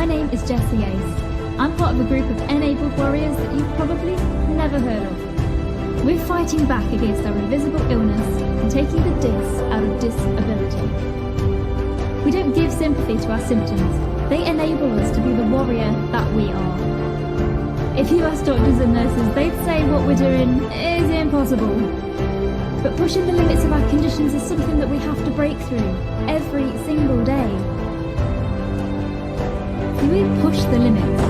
My name is Jessie Ace. I'm part of a group of ENabled Warriors that you've probably never heard of. We're fighting back against our invisible illness and taking the dis out of disability. We don't give sympathy to our symptoms. They enable us to be the warrior that we are. If you ask doctors and nurses, they'd say what we're doing is impossible. But pushing the limits of our conditions is something that we have to break through every single day. If we push the limits,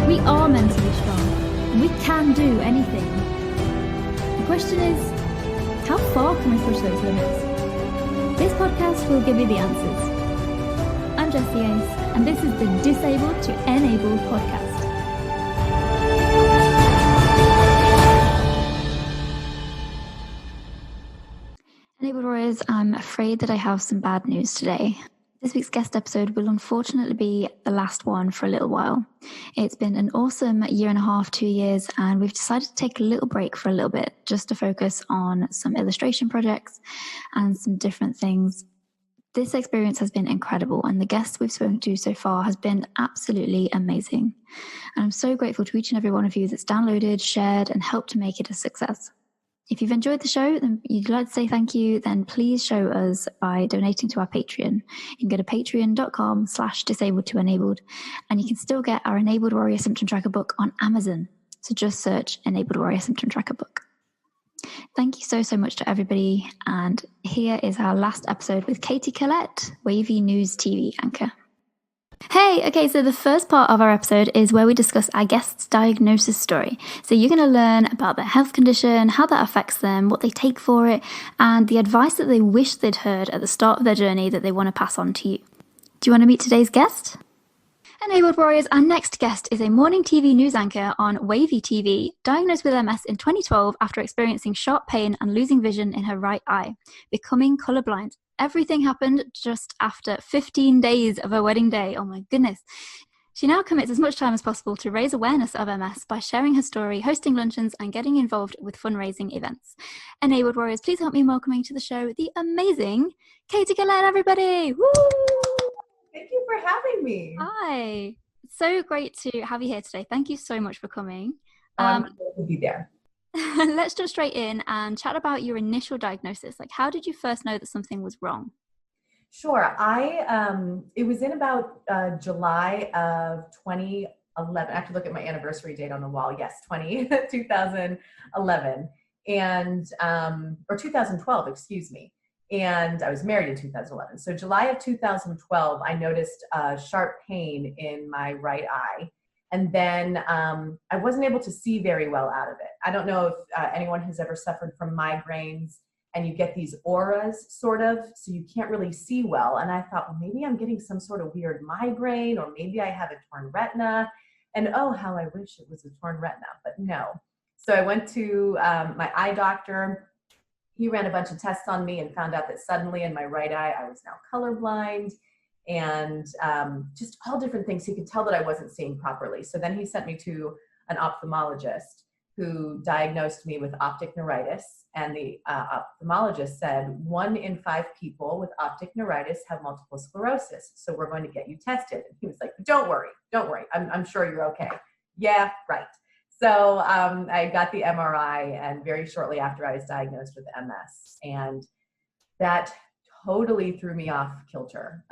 we are mentally strong. We can do anything. The question is, how far can we push those limits? This podcast will give you the answers. I'm Jessie Ace, and this is the Disabled to Enabled podcast. Enabled Warriors, I'm afraid that I have some bad news today. This week's guest episode will unfortunately be the last one for a little while. It's been an awesome year and a half, 2 years, and we've decided to take a little break for a little bit just to focus on some illustration projects and some different things. This experience has been incredible, and the guests we've spoken to so far has been absolutely amazing. And I'm so grateful to each and every one of you that's downloaded, shared, and helped to make it a success. If you've enjoyed the show and you'd like to say thank you, then please show us by donating to our Patreon. You can go to patreon.com/DisabledtoENabled, and you can still get our Enabled Warrior Symptom Tracker book on Amazon. So just search Enabled Warrior Symptom Tracker book. Thank you so much to everybody. And here is our last episode with Katie Collett, WAVY News TV anchor. Hey, okay, so the first part of our episode is where we discuss our guest's diagnosis story. So you're going to learn about their health condition, how that affects them, what they take for it, and the advice that they wish they'd heard at the start of their journey that they want to pass on to you. Do you want to meet today's guest? Enabled Warriors, our next guest is a morning TV news anchor on WAVY-TV, diagnosed with MS in 2012 after experiencing sharp pain and losing vision in her right eye, becoming colourblind. Everything happened just after 15 days of her wedding day. Oh my goodness. She now commits as much time as possible to raise awareness of MS by sharing her story, hosting luncheons, and getting involved with fundraising events. Enabled Warriors, please help me in welcoming to the show the amazing Katie Collett, everybody. Woo! Thank you for having me. Hi. It's so great to have you here today. Thank you so much for coming. I'm glad to be there. Let's jump straight in and chat about your initial diagnosis. Like, how did you first know that something was wrong? Sure. It was in about July of 2011. I have to look at my anniversary date on the wall. Yes, 2011. And, or 2012, excuse me. And I was married in 2011. So July of 2012, I noticed sharp pain in my right eye. And then I wasn't able to see very well out of it. I don't know if anyone has ever suffered from migraines and you get these auras sort of, so you can't really see well. And I thought, well, maybe I'm getting some sort of weird migraine, or maybe I have a torn retina. And oh, how I wish it was a torn retina, but no. So I went to my eye doctor. He ran a bunch of tests on me and found out that suddenly in my right eye, I was now colorblind, and just all different things. He could tell that I wasn't seeing properly. So then he sent me to an ophthalmologist who diagnosed me with optic neuritis. And the ophthalmologist said, 1 in 5 people with optic neuritis have multiple sclerosis. So we're going to get you tested. And he was like, don't worry. I'm sure you're okay. Yeah, right. So I got the MRI, and very shortly after I was diagnosed with MS. And that totally threw me off kilter.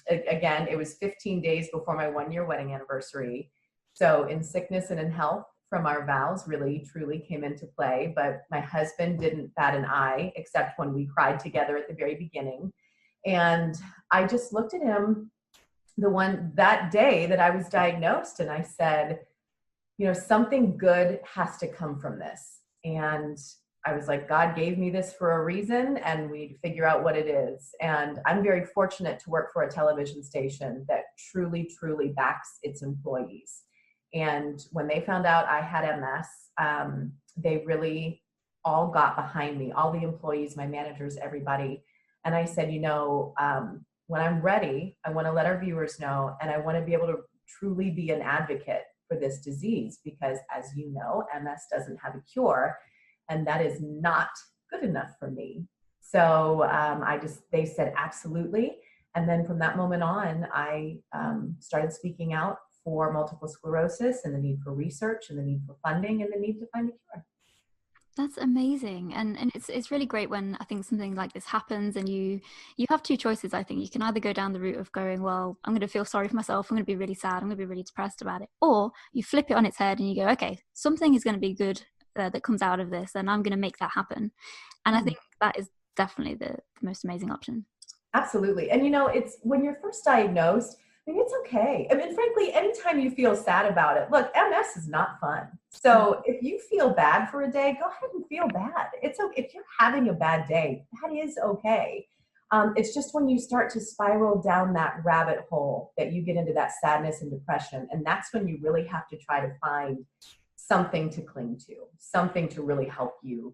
Again, it was 15 days before my 1-year wedding anniversary. So in sickness and in health, from our vows really truly came into play. But my husband didn't bat an eye, except when we cried together at the very beginning. And I just looked at him that day that I was diagnosed, and I said, you know, something good has to come from this. And I was like, God gave me this for a reason, and we'd figure out what it is. And I'm very fortunate to work for a television station that truly, truly backs its employees. And when they found out I had MS, they really all got behind me, all the employees, my managers, everybody. And I said, you know, when I'm ready, I want to let our viewers know, and I want to be able to truly be an advocate for this disease, because as you know, MS doesn't have a cure, and that is not good enough for me. So they said, absolutely. And then from that moment on, I started speaking out for multiple sclerosis and the need for research and the need for funding and the need to find a cure. That's amazing. And it's really great when I think something like this happens and you have two choices. I think you can either go down the route of going, well, I'm going to feel sorry for myself. I'm going to be really sad. I'm going to be really depressed about it. Or you flip it on its head and you go, okay, something is going to be good that comes out of this and I'm going to make that happen. And I think that is definitely the most amazing option. Absolutely. And it's when you're first diagnosed, it's okay. I mean, frankly, anytime you feel sad about it, look, MS is not fun. So if you feel bad for a day, go ahead and feel bad. It's okay. If you're having a bad day, that is okay. It's just when you start to spiral down that rabbit hole that you get into that sadness and depression. And that's when you really have to try to find something to cling to, something to really help you,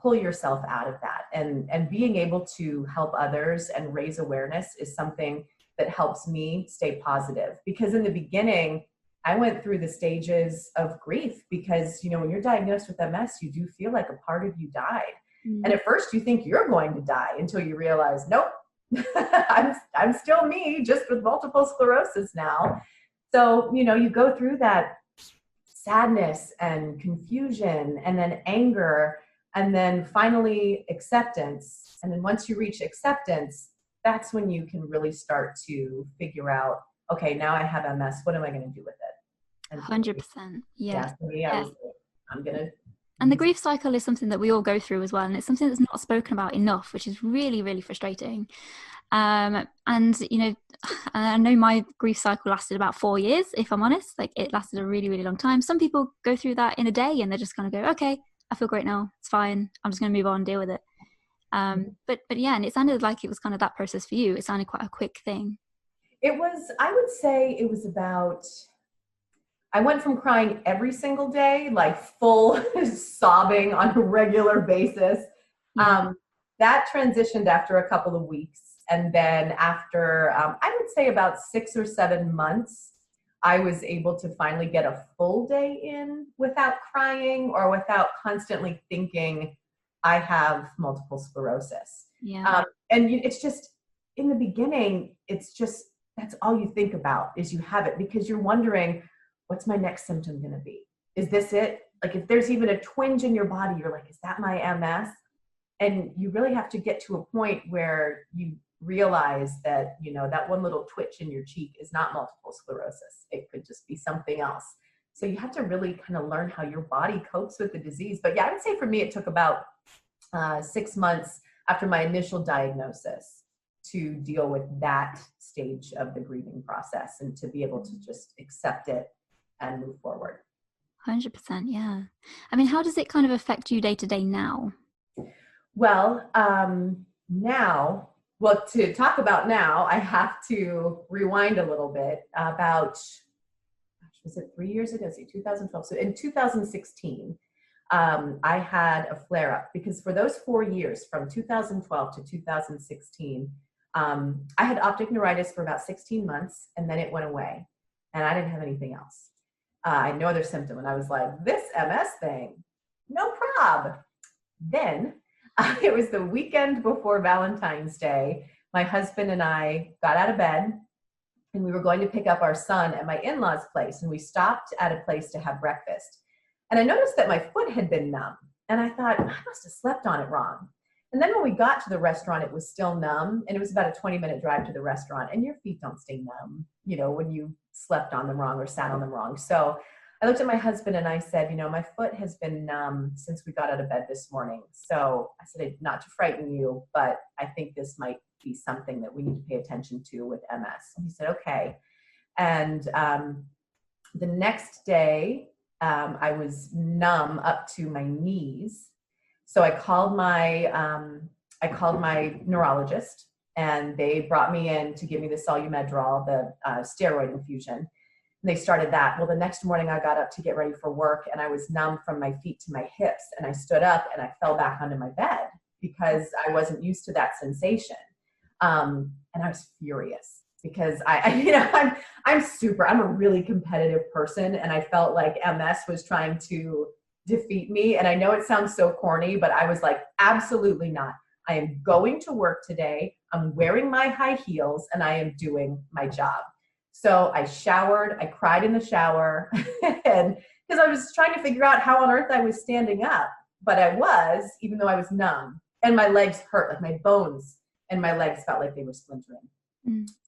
pull yourself out of that. And being able to help others and raise awareness is something that helps me stay positive. Because in the beginning, I went through the stages of grief because, when you're diagnosed with MS, you do feel like a part of you died. And at first you think you're going to die until you realize, nope, I'm still me, just with multiple sclerosis now. So, you go through that sadness and confusion and then anger and then finally acceptance. And then once you reach acceptance, that's when you can really start to figure out, okay, now I have MS. What am I going to do with it? And 100%. Yeah. For me, I'm going to. And the grief cycle is something that we all go through as well. And it's something that's not spoken about enough, which is really, really frustrating. And, I know my grief cycle lasted about 4 years, if I'm honest. Like, it lasted a really, really long time. Some people go through that in a day and they're just going to go, okay, I feel great now. It's fine. I'm just going to move on and deal with it. But yeah, and it sounded like it was kind of that process for you. It sounded quite a quick thing. It was, I would say it was about, I went from crying every single day, like full sobbing on a regular basis. Yeah. That transitioned after a couple of weeks. And then after, I would say about 6 or 7 months, I was able to finally get a full day in without crying or without constantly thinking, I have multiple sclerosis. Yeah. And it's just, in the beginning, it's just, that's all you think about is you have it because you're wondering, what's my next symptom going to be? Is this it? Like if there's even a twinge in your body, you're like, is that my MS? And you really have to get to a point where you realize that, that one little twitch in your cheek is not multiple sclerosis. It could just be something else. So you have to really kind of learn how your body copes with the disease. But yeah, I would say for me, it took about 6 months after my initial diagnosis to deal with that stage of the grieving process and to be able to just accept it and move forward. 100%. Yeah. I mean, how does it kind of affect you day to day now? Well, to talk about now, I have to rewind a little bit about, was it 3 years ago? 2012. So in 2016, I had a flare-up because for those 4 years, from 2012 to 2016, I had optic neuritis for about 16 months, and then it went away, and I didn't have anything else. I had no other symptom, and I was like, this MS thing, no prob. Then, it was the weekend before Valentine's Day. My husband and I got out of bed, and we were going to pick up our son at my in-laws' place, and we stopped at a place to have breakfast. And I noticed that my foot had been numb, and I thought, I must have slept on it wrong. And then when we got to the restaurant, it was still numb, and it was about a 20-minute drive to the restaurant, and your feet don't stay numb, when you slept on them wrong or sat on them wrong. So I looked at my husband and I said, my foot has been numb since we got out of bed this morning. So I said, not to frighten you, but I think this might be something that we need to pay attention to with MS. And he said, okay. And the next day, I was numb up to my knees. So I called my neurologist, and they brought me in to give me the Solumedrol, the steroid infusion. And they started that. Well, the next morning I got up to get ready for work, and I was numb from my feet to my hips, and I stood up and I fell back onto my bed because I wasn't used to that sensation. And I was furious because I'm a really competitive person, and I felt like MS was trying to defeat me. And I know it sounds so corny, but I was like, absolutely not. I am going to work today. I'm wearing my high heels and I am doing my job. So I showered, I cried in the shower, and because I was trying to figure out how on earth I was standing up, but I was, even though I was numb, and my legs hurt, like my bones and my legs felt like they were splintering.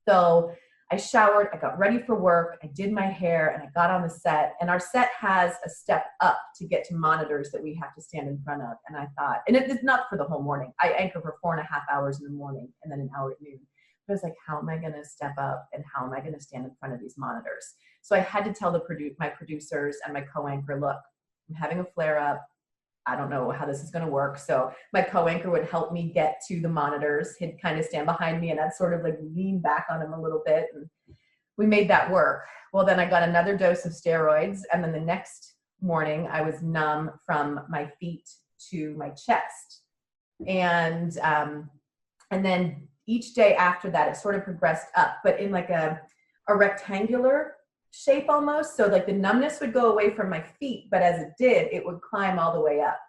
So I showered, I got ready for work, I did my hair, and I got on the set. And our set has a step up to get to monitors that we have to stand in front of. And I thought, and it's not for the whole morning. I anchor for 4.5 hours in the morning and then an hour at noon. I was like, how am I going to step up and how am I going to stand in front of these monitors? So I had to tell my producers and my co-anchor, look, I'm having a flare up. I don't know how this is going to work. So my co-anchor would help me get to the monitors. He'd kind of stand behind me and I'd sort of like lean back on him a little bit. And we made that work. Well, then I got another dose of steroids. And then the next morning I was numb from my feet to my chest. And then each day after that, it sort of progressed up, but in like a rectangular shape almost. So like the numbness would go away from my feet, but as it did, it would climb all the way up.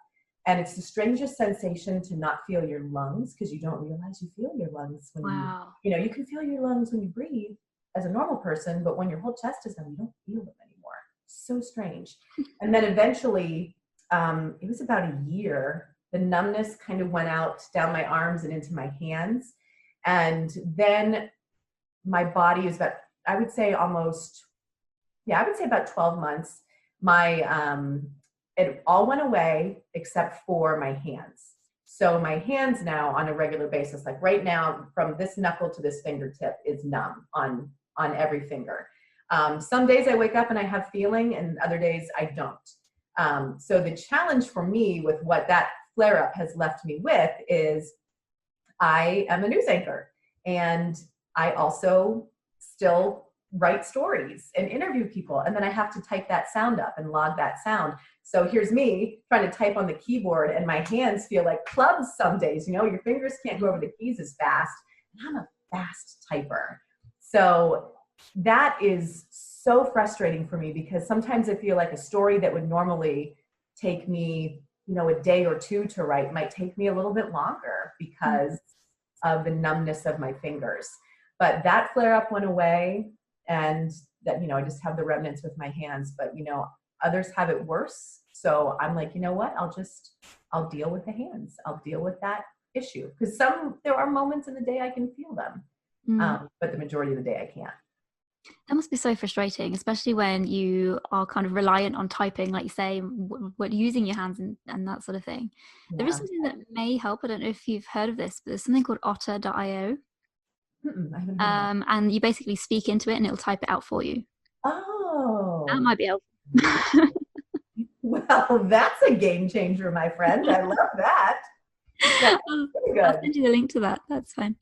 And it's the strangest sensation to not feel your lungs, because you don't realize you feel your lungs when you can feel your lungs when you breathe as a normal person, but when your whole chest is numb, you don't feel them anymore. So strange. And then eventually, it was about a year, the numbness kind of went out down my arms and into my hands. And then my body is about, I would say about 12 months. It all went away except for my hands. So my hands now on a regular basis, like right now from this knuckle to this fingertip is numb on every finger. Some days I wake up and I have feeling and other days I don't. So the challenge for me with what that flare up has left me with is I am a news anchor and I also still write stories and interview people. And then I have to type that sound up and log that sound. So here's me trying to type on the keyboard and my hands feel like clubs some days, your fingers can't go over the keys as fast. And I'm a fast typer. So that is so frustrating for me because sometimes I feel like a story that would normally take me, a day or two to write might take me a little bit longer because of the numbness of my fingers. But that flare up went away and that, I just have the remnants with my hands, but others have it worse. So I'm like, you know what? I'll deal with the hands. I'll deal with that issue. Because there are moments in the day I can feel them, but the majority of the day I can't. That must be so frustrating, especially when you are kind of reliant on typing, like you say, using your hands and that sort of thing. Yeah. There is something that may help. I don't know if you've heard of this, but there's something called otter.io. And you basically speak into it and it'll type it out for you. Oh. That might be helpful. Well, that's a game changer, my friend. I love that. I'll send you the link to that. That's fine.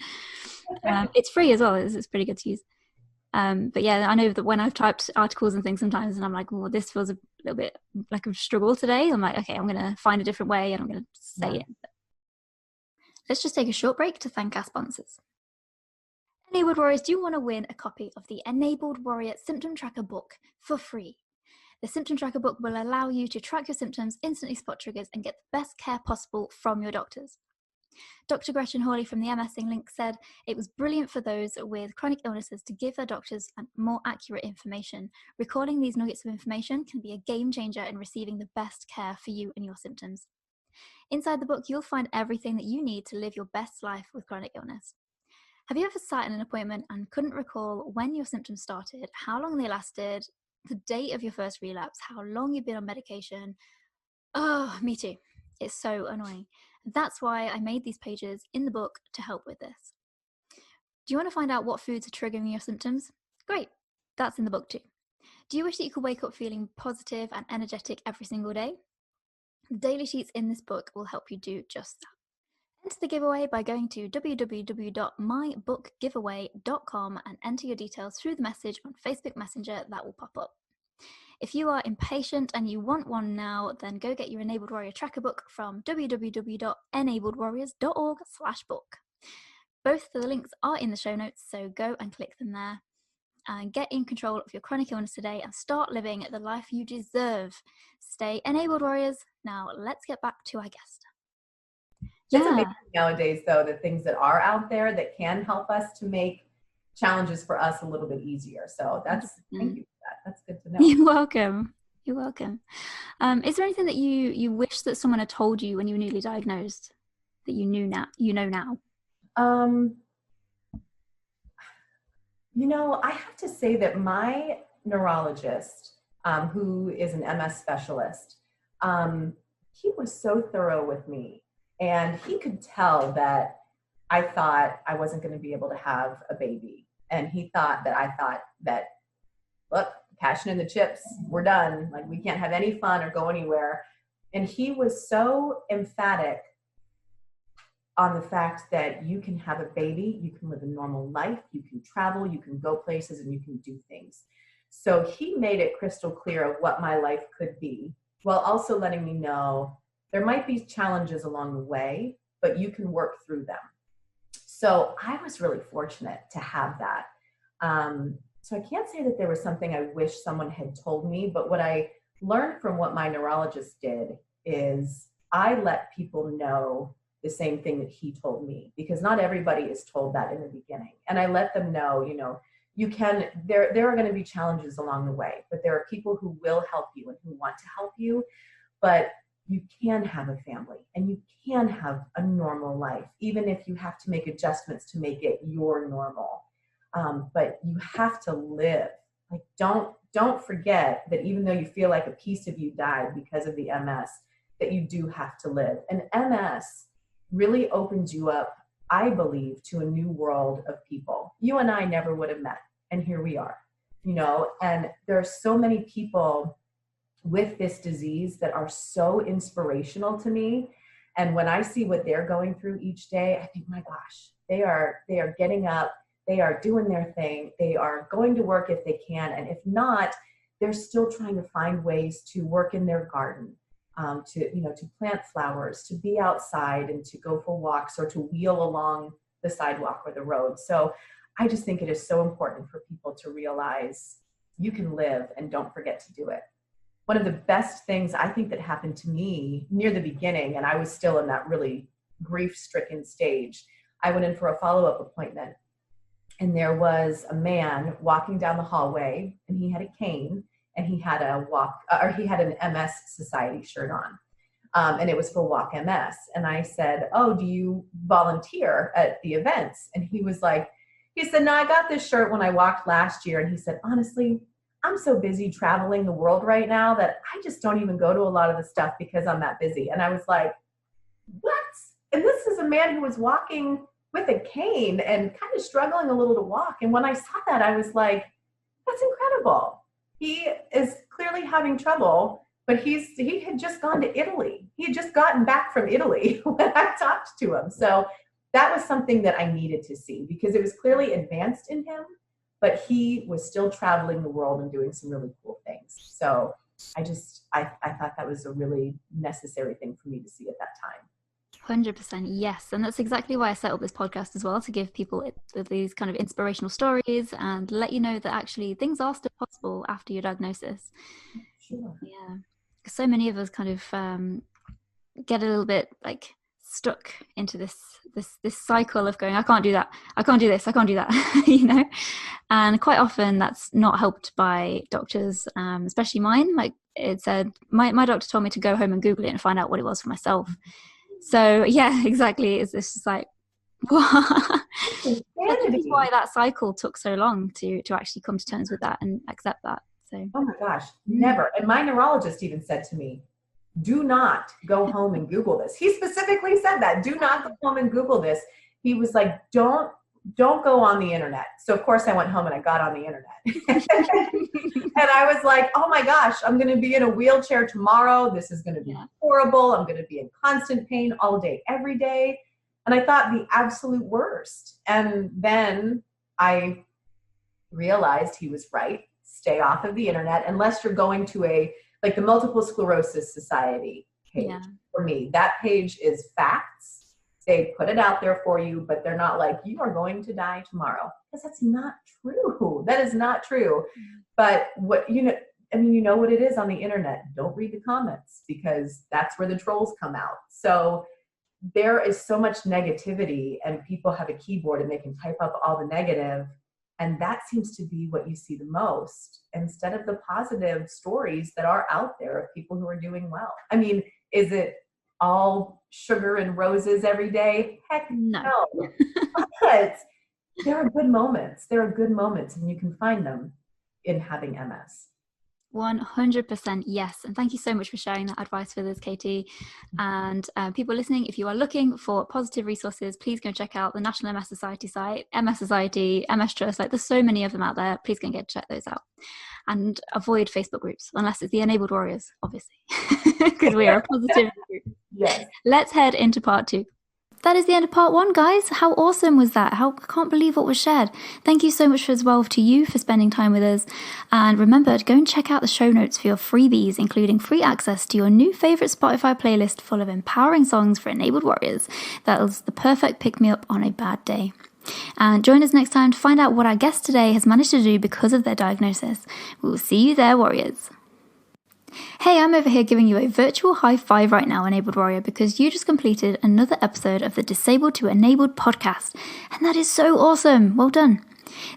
It's free as well. It's pretty good to use. But yeah, I know that when I've typed articles and things sometimes and I'm like, well, this feels a little bit like a struggle today. I'm like, okay, I'm going to find a different way and I'm going to say it. Let's just take a short break to thank our sponsors. Enabled Warriors, do you want to win a copy of the Enabled Warrior Symptom Tracker book for free? The Symptom Tracker book will allow you to track your symptoms, instantly spot triggers, and get the best care possible from your doctors. Dr. Gretchen Hawley from the MSing Link said it was brilliant for those with chronic illnesses to give their doctors more accurate information. Recording these nuggets of information can be a game changer in receiving the best care for you and your symptoms. Inside the book, you'll find everything that you need to live your best life with chronic illness. Have you ever sat in an appointment and couldn't recall when your symptoms started, how long they lasted, the date of your first relapse, how long you've been on medication? Oh, me too. It's so annoying. That's why I made these pages in the book to help with this. Do you want to find out what foods are triggering your symptoms? Great. That's in the book too. Do you wish that you could wake up feeling positive and energetic every single day? The daily sheets in this book will help you do just that. Enter the giveaway by going to www.mybookgiveaway.com and enter your details through the message on Facebook Messenger that will pop up. If you are impatient and you want one now, then go get your Enabled Warrior Tracker book from www.enabledwarriors.org/book. Both of the links are in the show notes, so go and click them there. And get in control of your chronic illness today and start living the life you deserve. Stay enabled, warriors. Now let's get back to our guest. It's Yeah. amazing nowadays, though, the things that are out there that can help us to make challenges for us a little bit easier. So thank you for that. That's good to know. You're welcome. You're welcome. Is there anything that you wish that someone had told you when you were newly diagnosed that you know now? I have to say that my neurologist, who is an MS specialist, he was so thorough with me, and he could tell that I thought I wasn't going to be able to have a baby. And he thought that, look, cashing in the chips, we're done. Like, we can't have any fun or go anywhere. And he was so emphatic on the fact that you can have a baby, you can live a normal life, you can travel, you can go places, and you can do things. So he made it crystal clear of what my life could be, while also letting me know there might be challenges along the way, but you can work through them. So I was really fortunate to have that. So I can't say that there was something I wish someone had told me, but what I learned from what my neurologist did is I let people know the same thing that he told me, because not everybody is told that in the beginning. And I let them know, there are going to be challenges along the way, but there are people who will help you and who want to help you, but you can have a family and you can have a normal life, even if you have to make adjustments to make it your normal. But you have to live. Like, don't forget that even though you feel like a piece of you died because of the MS, that you do have to live. And MS really opens you up, I believe, to a new world of people. You and I never would have met, and here we are, and there are so many people with this disease that are so inspirational to me. And when I see what they're going through each day, I think, my gosh, they are getting up, they are doing their thing, they are going to work if they can, and if not, they're still trying to find ways to work in their garden, to plant flowers, to be outside and to go for walks or to wheel along the sidewalk or the road. So I just think it is so important for people to realize you can live, and don't forget to do it. One of the best things I think that happened to me near the beginning, and I was still in that really grief-stricken stage, I went in for a follow-up appointment, and there was a man walking down the hallway, and he had a cane, and he had an MS Society shirt on. And it was for Walk MS. And I said, "Oh, do you volunteer at the events?" And he said, "No, I got this shirt when I walked last year." And he said, "Honestly, I'm so busy traveling the world right now that I just don't even go to a lot of the stuff because I'm that busy." And I was like, what? And this is a man who was walking with a cane and kind of struggling a little to walk. And when I saw that, I was like, that's incredible. He is clearly having trouble, but he had just gone to Italy. He had just gotten back from Italy when I talked to him. So that was something that I needed to see, because it was clearly advanced in him, but he was still traveling the world and doing some really cool things. So I thought that was a really necessary thing for me to see at that time. 100%, yes. And that's exactly why I set up this podcast as well, to give people these kind of inspirational stories and let you know that actually things are still possible after your diagnosis. Sure. Yeah. So many of us kind of get a little bit like stuck into this cycle of going, I can't do that, I can't do this, I can't do that, and quite often that's not helped by doctors, especially mine. Like it said, my doctor told me to go home and Google it and find out what it was for myself. So yeah, exactly, it's just like, what? This is why that cycle took so long to actually come to terms with that and accept that. So oh my gosh, never. And my neurologist even said to me, do not go home and Google this. He specifically said that. Do not go home and Google this. He was like, don't go on the internet. So of course I went home and I got on the internet. And I was like, oh my gosh, I'm going to be in a wheelchair tomorrow. This is going to be horrible. I'm going to be in constant pain all day, every day. And I thought the absolute worst. And then I realized he was right. Stay off of the internet unless you're going to like the Multiple Sclerosis Society page. Yeah. For me, that page is facts. They put it out there for you, but they're not like, you are going to die tomorrow, because that's not true. That is not true. But what, you know what it is on the internet. Don't read the comments, because that's where the trolls come out. So there is so much negativity, and people have a keyboard and they can type up all the negative. And that seems to be what you see the most, instead of the positive stories that are out there of people who are doing well. I mean, is it all sugar and roses every day? Heck no. But there are good moments. There are good moments, and you can find them in having MS. 100% yes. And thank you so much for sharing that advice with us, Katie. And people listening, if you are looking for positive resources, please go check out the National MS Society site, MS Society, MS Trust. Like, there's so many of them out there. Please go and check those out. And avoid Facebook groups, unless it's the Enabled Warriors, obviously, because we are a positive group. Yes. Let's head into part 2. That is the end of part 1, guys. How awesome was that? I can't believe what was shared. Thank you so much as well to you for spending time with us. And remember to go and check out the show notes for your freebies, including free access to your new favorite Spotify playlist full of empowering songs for enabled warriors. That was the perfect pick-me-up on a bad day. And join us next time to find out what our guest today has managed to do because of their diagnosis. We will see you there, warriors. Hey, I'm over here giving you a virtual high five right now, Enabled Warrior, because you just completed another episode of the Disabled to Enabled podcast, and that is so awesome. Well done.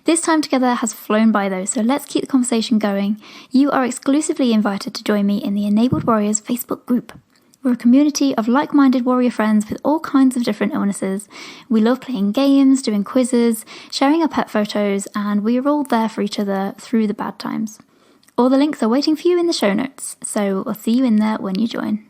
This time together has flown by though, so let's keep the conversation going. You are exclusively invited to join me in the Enabled Warriors Facebook group. We're a community of like-minded warrior friends with all kinds of different illnesses. We love playing games, doing quizzes, sharing our pet photos, and we are all there for each other through the bad times. All the links are waiting for you in the show notes, so I'll see you in there when you join.